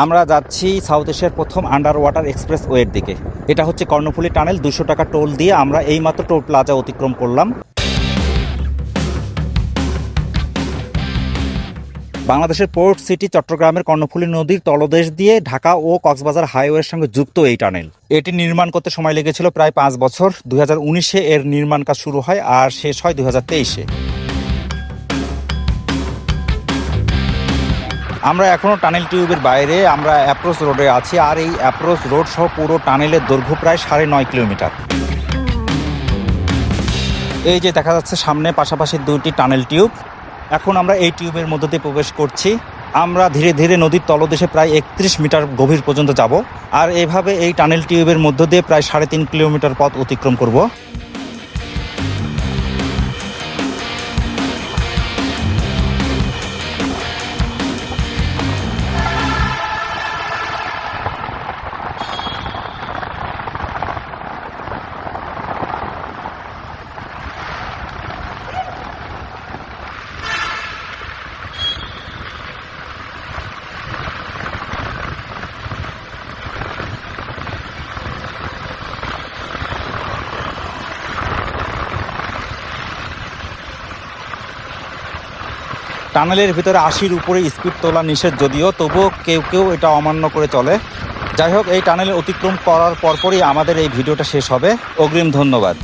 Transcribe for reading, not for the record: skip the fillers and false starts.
আমরা যাচ্ছি সাউথ এশিয়ার প্রথম আন্ডার ওয়াটার এক্সপ্রেস ওয়ের দিকে। এটা হচ্ছে কর্ণফুলী টানেল। 200 টাকা টোল দিয়ে আমরা এইমাত্র টোল প্লাজা অতিক্রম করলাম। বাংলাদেশের পোর্ট সিটি চট্টগ্রামের কর্ণফুলী নদীর তলদেশ দিয়ে ঢাকা ও কক্সবাজার হাইওয়ের সঙ্গে যুক্ত এই টানেল। এটি নির্মাণ করতে সময় লেগেছিল প্রায় 5 বছর। 2019-এ এর নির্মাণ কাজ শুরু হয় আর শেষ হয় 2023-এ। আমরা এখনও টানেল টিউবের বাইরে, আমরা অ্যাপ্রোচ রোডে আছি। আর এই অ্যাপ্রোচ রোড সহ পুরো টানেলের দৈর্ঘ্য প্রায় 9.5 কিলোমিটার। এই যে দেখা যাচ্ছে সামনে পাশাপাশি 2টি টানেল টিউব। এখন আমরা এই টিউবের মধ্য দিয়ে প্রবেশ করছি। আমরা ধীরে ধীরে নদীর তলদেশে প্রায় 31 মিটার গভীর পর্যন্ত যাব। আর এভাবে এই টানেল টিউবের মধ্য দিয়ে প্রায় 3.5 কিলোমিটার পথ অতিক্রম করব। টানেলের ভিতরে 80-র উপরে স্পিড তোলা নিষেধ, যদিও তবুও কেউ কেউ এটা অমান্য করে চলে। যাই হোক, এই টানেলে অতিক্রম করার পরপরই আমাদের এই ভিডিওটা শেষ হবে। অগ্রিম ধন্যবাদ।